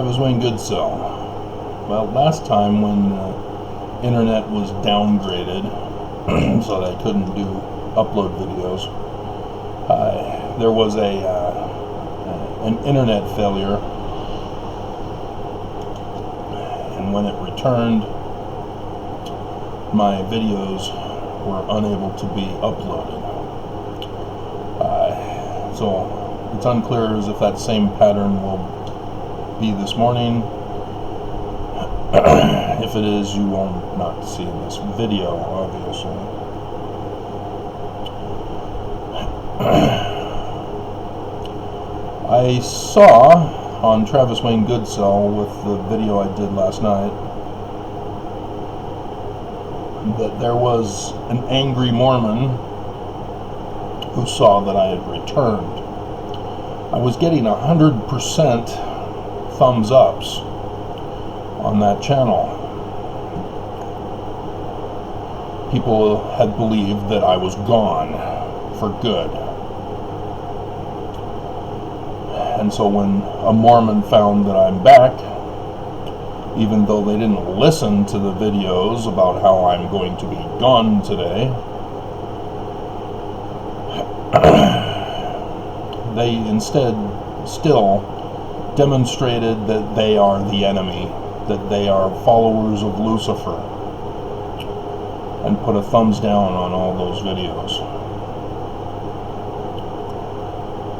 Was Wayne Goodsell. Well, last time when the internet was downgraded so that I couldn't do upload videos, there was an internet failure, and when it returned, my videos were unable to be uploaded. So it's unclear as if that same pattern will be this morning. If it is, you will not see this video, obviously. I saw on Travis Wayne Goodsell with the video I did last night that there was an angry Mormon who saw that I had returned. I was getting 100% thumbs ups on that channel. People had believed that I was gone for good. And so when a Mormon found that I'm back, even though they didn't listen to the videos about how I'm going to be gone today, they instead still demonstrated that they are the enemy, that they are followers of Lucifer, and put a thumbs down on all those videos.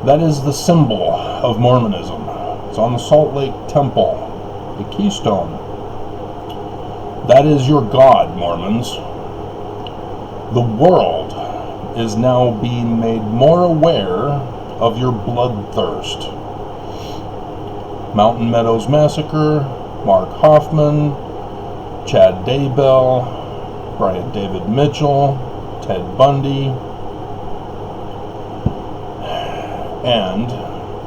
That is the symbol of Mormonism. It's on the Salt Lake Temple, the keystone. That is your God, Mormons. The world is now being made more aware of your bloodthirst. Mountain Meadows Massacre, Mark Hoffman, Chad Daybell, Bryant David Mitchell, Ted Bundy, and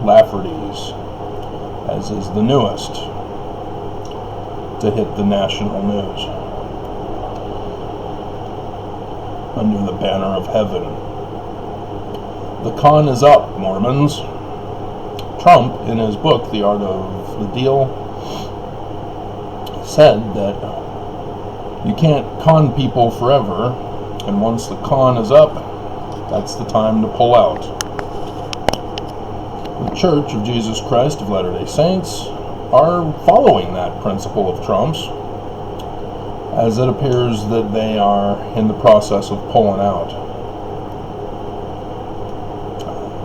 Lafferty's, as is the newest to hit the national news under the banner of heaven. The con is up, Mormons. Trump, in his book, The Art of the Deal, said that you can't con people forever, and once the con is up, that's the time to pull out. The Church of Jesus Christ of Latter-day Saints are following that principle of Trump's, as it appears that they are in the process of pulling out.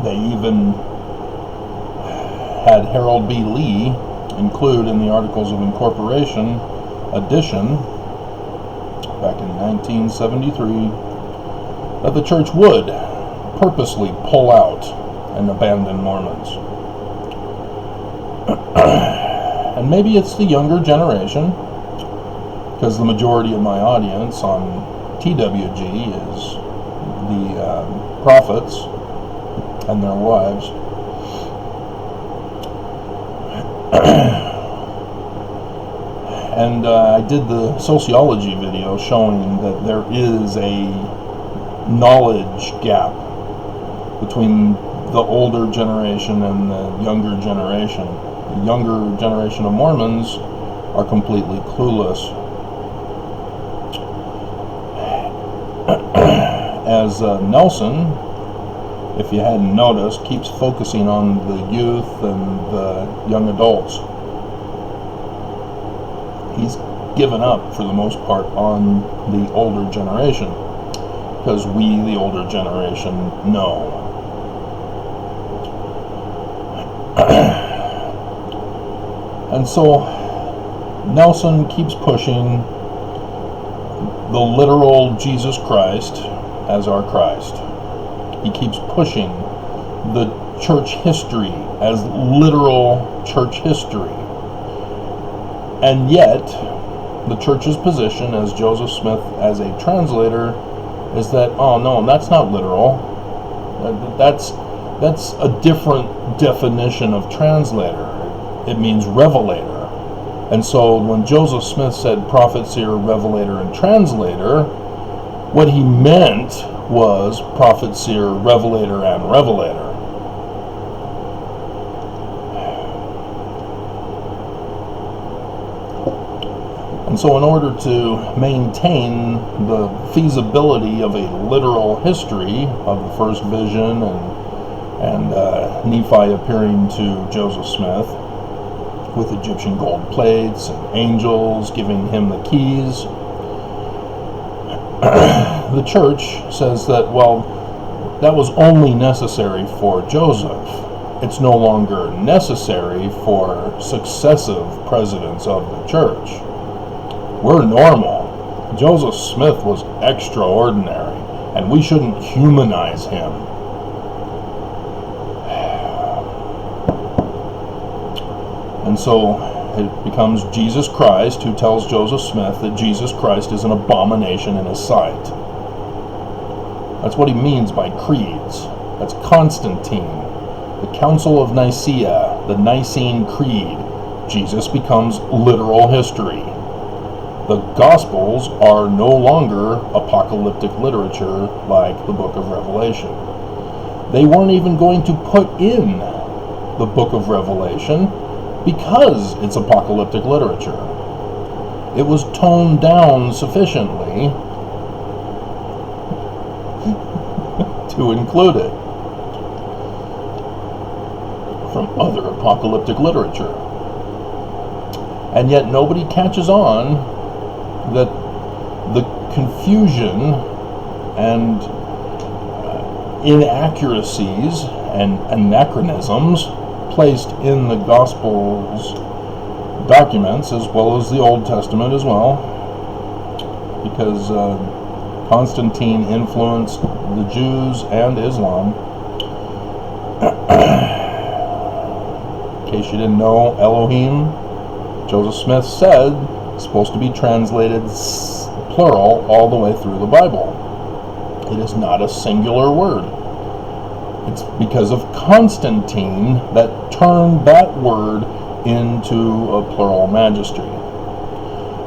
They even had Harold B. Lee include in the Articles of Incorporation edition back in 1973 that the church would purposely pull out and abandon Mormons. And maybe it's the younger generation, because the majority of my audience on TWG is the prophets and their wives. And I did the sociology video showing that there is a knowledge gap between the older generation and the younger generation. The younger generation of Mormons are completely clueless. As Nelson, if you hadn't noticed, keeps focusing on the youth and the young adults. He's given up, for the most part, on the older generation, because we, the older generation, know. And so Nelson keeps pushing the literal Jesus Christ as our Christ. He keeps pushing the church history as literal church history. And yet, the church's position as Joseph Smith as a translator is that, oh no, that's not literal. That's a different definition of translator. It means revelator. And so when Joseph Smith said prophet, seer, revelator, and translator, what he meant was prophet, seer, revelator, and revelator. so in order to maintain the feasibility of a literal history of the first vision and Nephi appearing to Joseph Smith with Egyptian gold plates and angels giving him the keys, the church says that, well, that was only necessary for Joseph. It's no longer necessary for successive presidents of the church. We're normal. Joseph Smith was extraordinary, and we shouldn't humanize him. And so it becomes Jesus Christ who tells Joseph Smith that Jesus Christ is an abomination in his sight. That's what he means by creeds. That's Constantine. The Council of Nicaea, the Nicene Creed. Jesus becomes literal history. The Gospels are no longer apocalyptic literature like the book of Revelation. They weren't even going to put in the book of Revelation because it's apocalyptic literature. It was toned down sufficiently to include it from other apocalyptic literature. And yet nobody catches on that the confusion and inaccuracies and anachronisms placed in the Gospels documents, as well as the Old Testament as well, because Constantine influenced the Jews and Islam. In case you didn't know, Elohim, Joseph Smith said, is supposed to be translated plural all the way through the Bible. It is not a singular word. It's because of Constantine that turned that word into a plural majesty.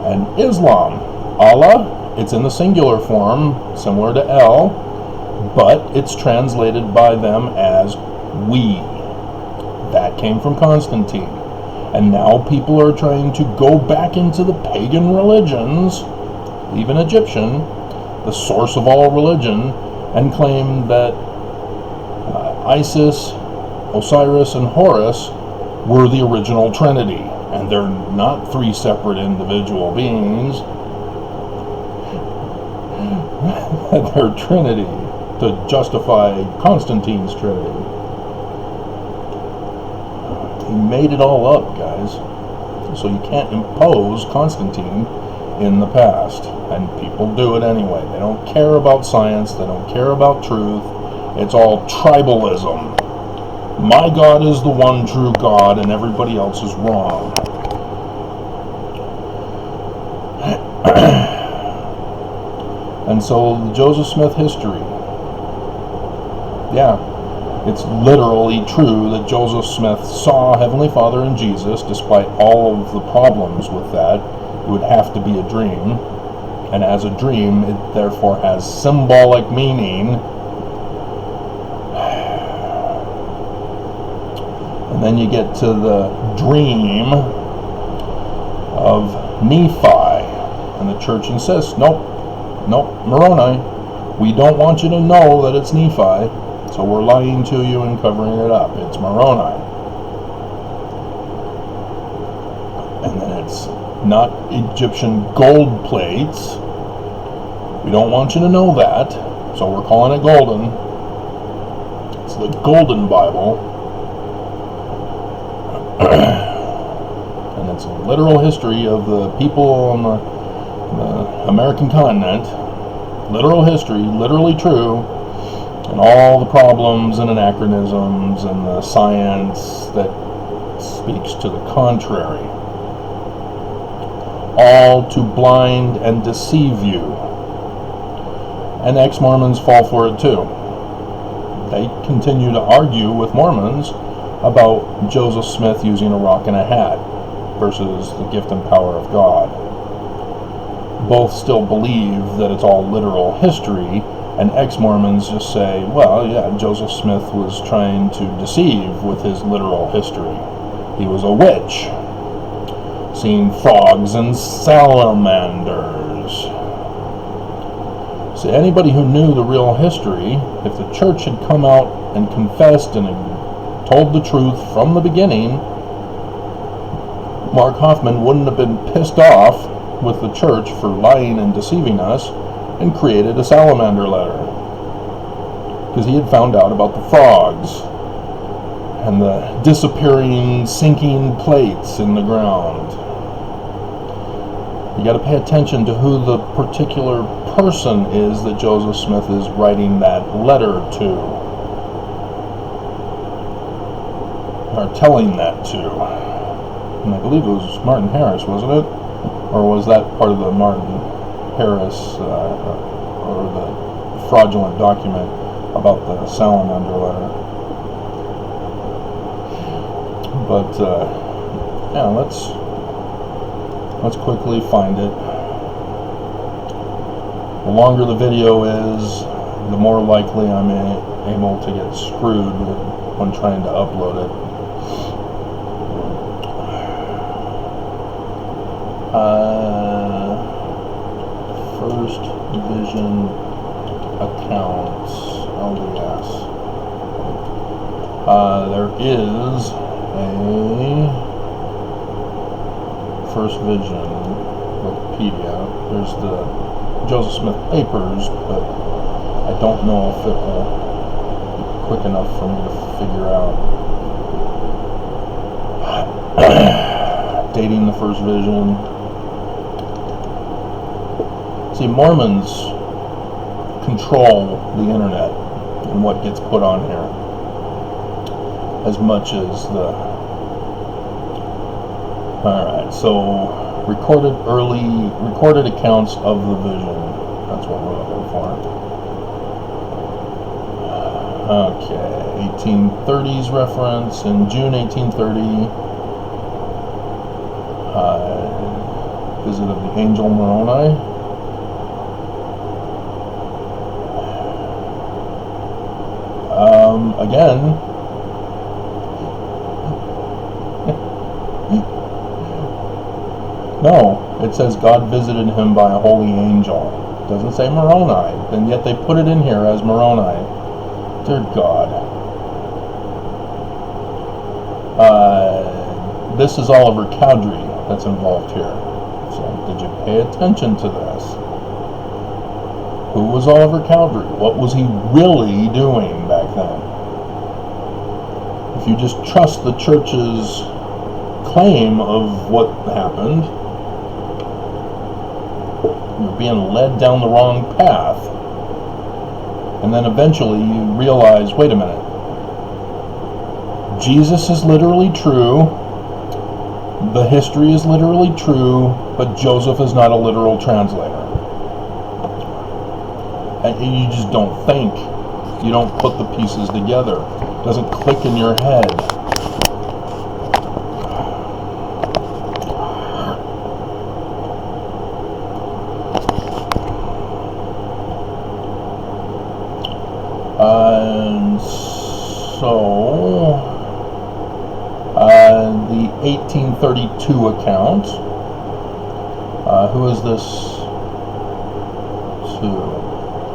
And Islam, Allah, it's in the singular form, similar to El, but it's translated by them as we. That came from Constantine. And now people are trying to go back into the pagan religions, even Egyptian, the source of all religion, and claim that Isis, Osiris, and Horus were the original Trinity, and they're not three separate individual beings. They're Trinity, to justify Constantine's Trinity. He made it all up, guys. So you can't impose Constantine in the past, and people do it anyway. They don't care about science, they don't care about truth. It's all tribalism. My God is the one true God, and everybody else is wrong. And so the Joseph Smith history, yeah, it's literally true that Joseph Smith saw Heavenly Father and Jesus, despite all of the problems with that. It would have to be a dream, and as a dream, it therefore has symbolic meaning. And then you get to the dream of Nephi, and the church insists, nope, Moroni, we don't want you to know that it's Nephi, so we're lying to you and covering it up. It's Moroni. And then it's not Egyptian gold plates. We don't want you to know that, so we're calling it golden. It's the Golden Bible. And it's a literal history of the people on the American continent. Literal history, literally true, and all the problems and anachronisms and the science that speaks to the contrary. All to blind and deceive you. And ex-Mormons fall for it too. They continue to argue with Mormons about Joseph Smith using a rock and a hat versus the gift and power of God. Both still believe that it's all literal history, and ex-Mormons just say, well, yeah, Joseph Smith was trying to deceive with his literal history. He was a witch. seeing frogs and salamanders. So anybody who knew the real history, if the church had come out and confessed and had told the truth from the beginning, Mark Hoffman wouldn't have been pissed off with the church for lying and deceiving us and created a salamander letter. Because he had found out about the frogs and the disappearing, sinking plates in the ground. You got to pay attention to who the particular person is that Joseph Smith is writing that letter to, or telling that to. And I believe it was Martin Harris, wasn't it? Or was that part of the Martin Harris, or the fraudulent document about the salamander letter? But yeah, let's quickly find it. The longer the video is, the more likely I'm able to get screwed when trying to upload it. First Vision accounts, LDS. There is a First Vision Wikipedia. There's the Joseph Smith papers, but I don't know if it will be quick enough for me to figure out. Dating the First Vision. See, Mormons control the internet and what gets put on here, as much as the... Alright, so recorded accounts of the vision. That's what we're looking for. Okay, 1830s reference. In June 1830, visit of the angel Moroni. Again, no, it says God visited him by a holy angel. It doesn't say Moroni, and yet they put it in here as Moroni. Dear God. This is Oliver Cowdery that's involved here. So, did you pay attention to this? Who was Oliver Cowdery? What was he really doing back then? If you just trust the church's claim of what happened, you're being led down the wrong path. And then eventually you realize, wait a minute, Jesus is literally true, the history is literally true, but Joseph is not a literal translator. And you just don't think. You don't put the pieces together. It doesn't click in your head. And so, the 1832 account, who is this to?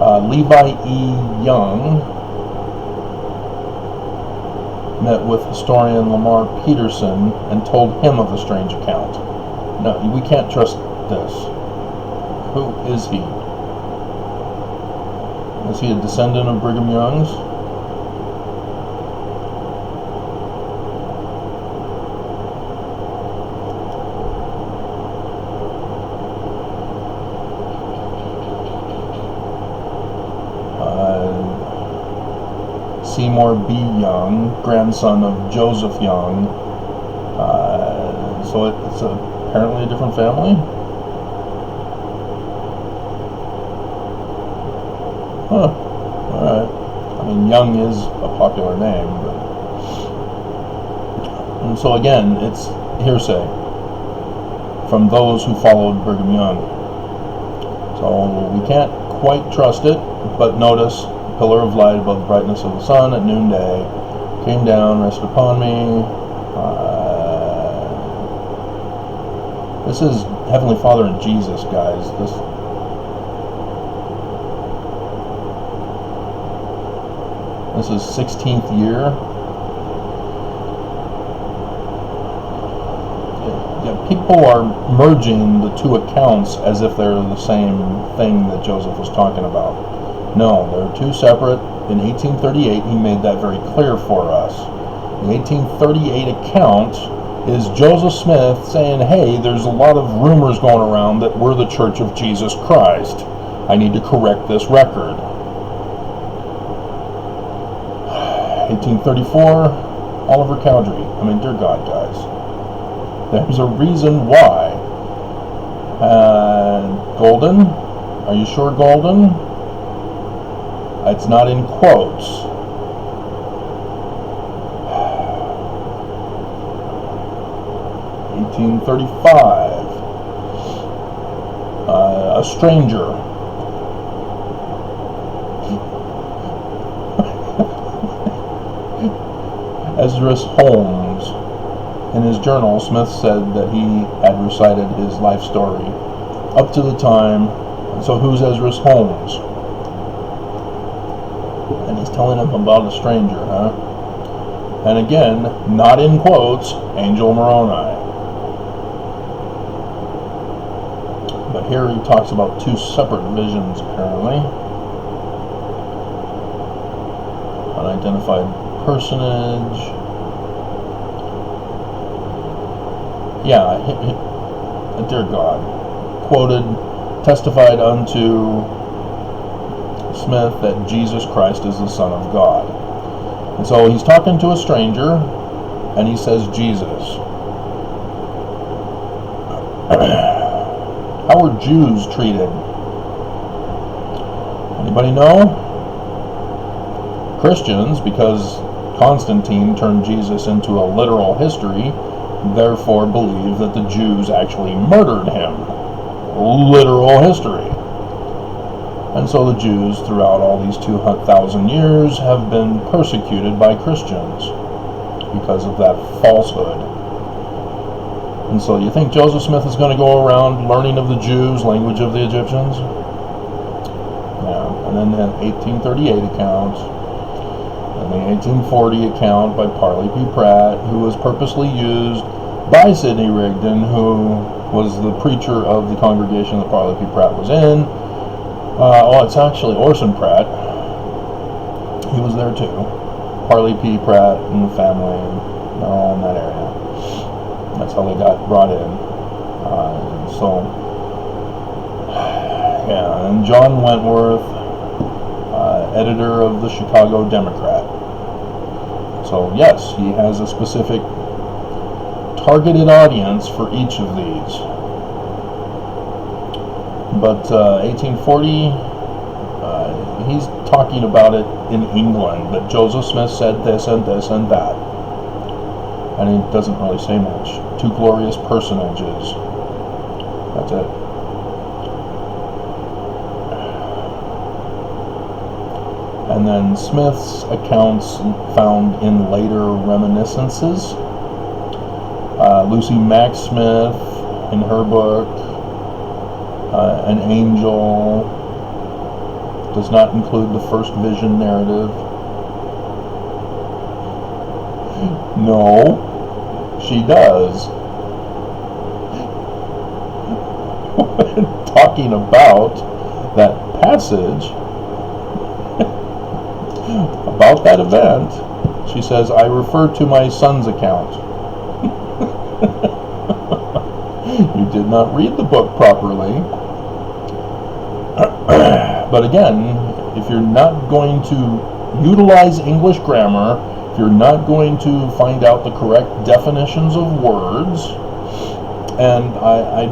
Levi E. Young met with historian Lamar Peterson and told him of the strange account. No, we can't trust this. Who is he? Is he a descendant of Brigham Young's? Seymour B. Young, grandson of Joseph Young. So it's apparently a different family? Huh. Alright. I mean, Young is a popular name, but... And so again, it's hearsay from those who followed Brigham Young. So we can't quite trust it, but notice, pillar of light above the brightness of the sun at noonday came down, rested upon me. This is Heavenly Father and Jesus, guys. This is 16th year. Yeah, people are merging the two accounts as if they're the same thing that Joseph was talking about. No, they're two separate. In 1838, he made that very clear for us. The 1838 account is Joseph Smith saying, hey, there's a lot of rumors going around that we're the Church of Jesus Christ. I need to correct this record. 1834, Oliver Cowdery. I mean, dear God, guys. There's a reason why. Golden. Are you sure Golden? It's not in quotes. $1835. A stranger. Esdras Holmes. In his journal, Smith said that he had recited his life story up to the time. So who's Esdras Holmes? And he's telling him about a stranger, huh? And again, not in quotes, Angel Moroni. But here he talks about two separate visions, apparently. Unidentified personage. Yeah, dear God. Quoted, testified unto Smith that Jesus Christ is the Son of God. And so he's talking to a stranger, and he says Jesus. How were Jews treated? Anybody know? Christians, because Constantine turned Jesus into a literal history, therefore believe that the Jews actually murdered him. Literal history. And so the Jews, throughout all these 2,000 years, have been persecuted by Christians because of that falsehood. And so you think Joseph Smith is going to go around learning of the Jews, language of the Egyptians? Yeah. And then the 1838 account, and the 1840 account by Parley P. Pratt, who was purposely used by Sidney Rigdon, who was the preacher of the congregation that Parley P. Pratt was in. It's actually Orson Pratt. He was there too. Parley P. Pratt and the family, and they're all in that area. That's how they got brought in. Yeah, and John Wentworth, editor of the Chicago Democrat. So yes, he has a specific targeted audience for each of these. But 1840, he's talking about it in England, that Joseph Smith said this and this and that. And he doesn't really say much. Two glorious personages. That's it. And then Smith's accounts found in later reminiscences. Lucy Mack Smith, in her book, An Angel, does not include the first vision narrative. No, she does. Talking about that passage, about that event, she says, I refer to my son's account. You did not read the book properly. But again, if you're not going to utilize English grammar, if you're not going to find out the correct definitions of words, and I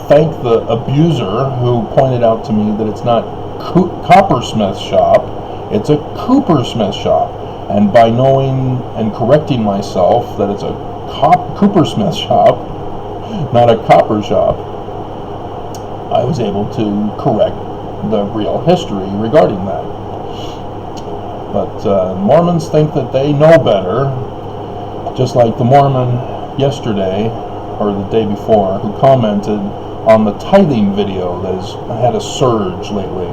thank the abuser who pointed out to me that it's not Coppersmith's shop, it's a Coopersmith shop. And by knowing and correcting myself that it's a Coopersmith shop, not a copper shop, I was able to correct the real history regarding that. But Mormons think that they know better, just like the Mormon yesterday or the day before, who commented on the tithing video that has had a surge lately,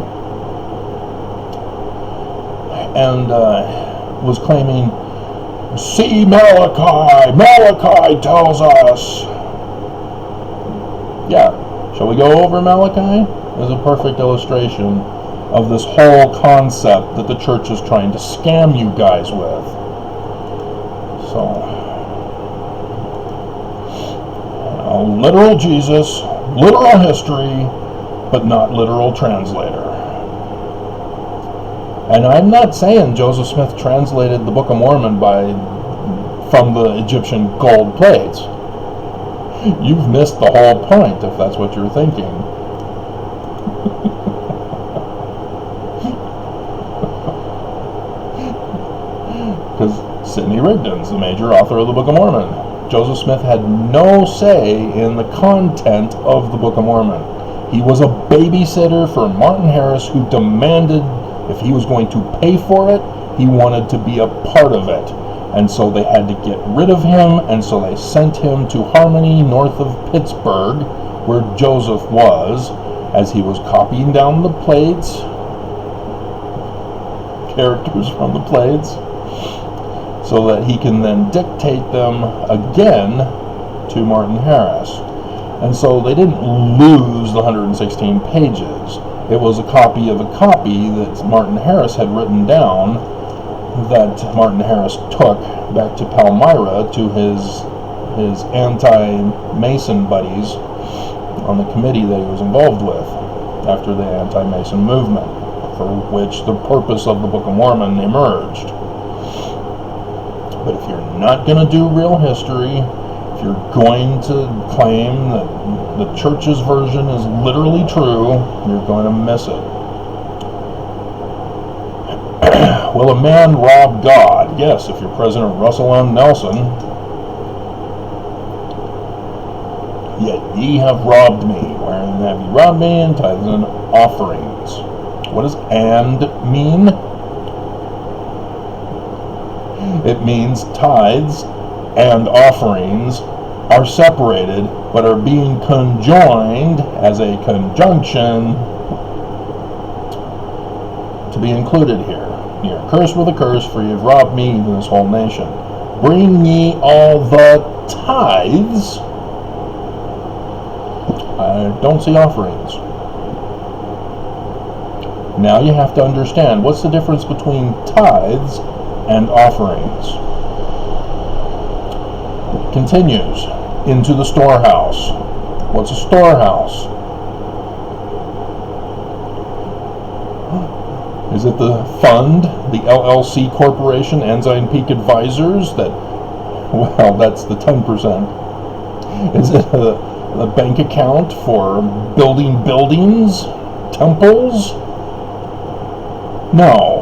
and was claiming, "See Malachi! Malachi tells us." Yeah, shall we go over Malachi? It's a perfect illustration of this whole concept that the church is trying to scam you guys with. So, literal Jesus, literal history, but not literal translator. And I'm not saying Joseph Smith translated the Book of Mormon from the Egyptian gold plates. You've missed the whole point if that's what you're thinking. Because Sidney Rigdon's the major author of the Book of Mormon. Joseph Smith had no say in the content of the Book of Mormon. He was a babysitter for Martin Harris, who demanded, if he was going to pay for it, he wanted to be a part of it. And so they had to get rid of him, and so they sent him to Harmony, north of Pittsburgh, where Joseph was, as he was copying down the plates, characters from the plates, so that he can then dictate them again to Martin Harris. And so they didn't lose the 116 pages. It was a copy of a copy that Martin Harris had written down, that Martin Harris took back to Palmyra to his anti-Mason buddies on the committee that he was involved with after the anti-Mason movement, for which the purpose of the Book of Mormon emerged. But if you're not going to do real history, if you're going to claim that the church's version is literally true, you're going to miss it. Will a man rob God? Yes, if you're President Russell M. Nelson. Yet ye have robbed me. Wherein have ye robbed me? In tithes and offerings. What does "and" mean? It means tithes and offerings are separated, but are being conjoined as a conjunction to be included here. Ye are cursed with a curse, for ye have robbed me, even this whole nation. Bring ye all the tithes. I don't see offerings. Now you have to understand, what's the difference between tithes and offerings? Continues, into the storehouse. What's a storehouse? Is it the fund, the LLC Corporation, Ensign Peak Advisors, well, that's the 10%. Is it a bank account for building buildings, temples? No.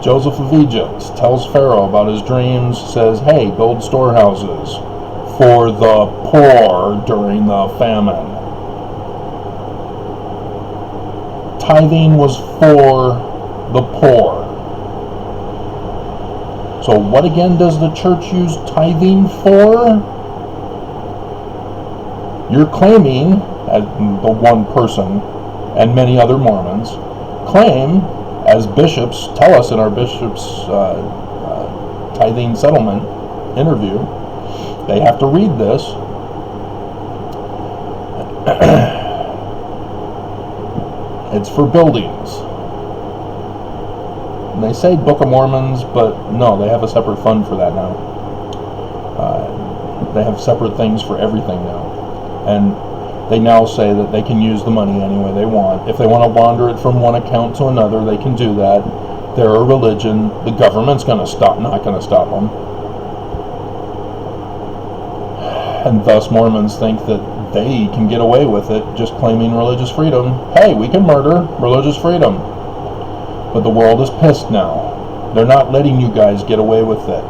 Joseph of Egypt tells Pharaoh about his dreams, says, hey, build storehouses for the poor during the famine. Tithing was for the poor. So what again does the church use tithing for? You're claiming, as the one person and many other Mormons claim, as bishops tell us in our bishops' tithing settlement interview, they have to read this. It's for buildings. And they say Book of Mormons, but no, they have a separate fund for that now. They have separate things for everything now. And they now say that they can use the money any way they want. If they want to launder it from one account to another, they can do that. They're a religion. The government's not going to stop them. And thus Mormons think that they can get away with it just claiming religious freedom. Hey, we can murder, religious freedom. But the world is pissed now. They're not letting you guys get away with it.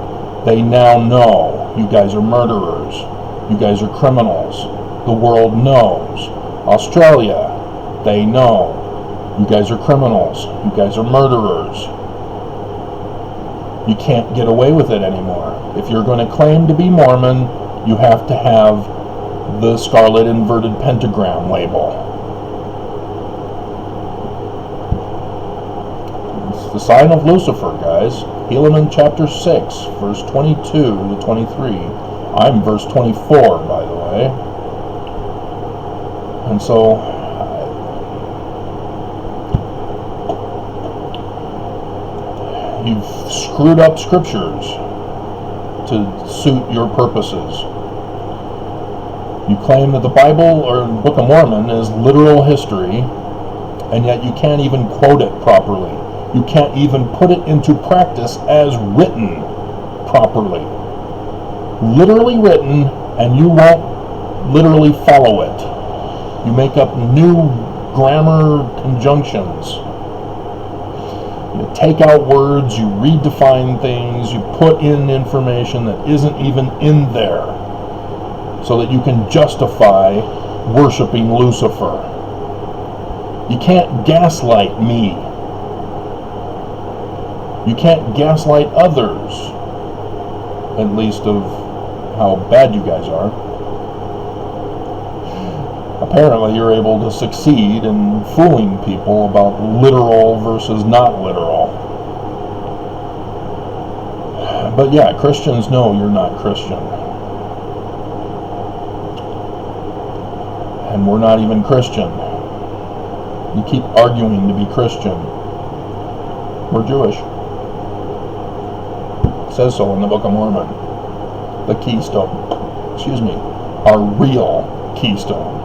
They now know you guys are murderers. You guys are criminals. The world knows. Australia, they know. You guys are criminals. You guys are murderers. You can't get away with it anymore. If you're going to claim to be Mormon, you have to have the scarlet inverted pentagram label. It's the sign of Lucifer, guys. Helaman chapter 6, verse 22 to 23. I'm verse 24, by the way. And so, you've screwed up scriptures to suit your purposes. You claim that the Bible or Book of Mormon is literal history, and yet you can't even quote it properly. You can't even put it into practice as written properly. Literally written, and you won't literally follow it. You make up new grammar conjunctions. You take out words, you redefine things, you put in information that isn't even in there so that you can justify worshiping Lucifer. You can't gaslight me. You can't gaslight others, at least of how bad you guys are. Apparently you're able to succeed in fooling people about literal versus not literal. But yeah, Christians know you're not Christian. And we're not even Christian. You keep arguing to be Christian. We're Jewish. It says so in the Book of Mormon. The keystone, our real keystone.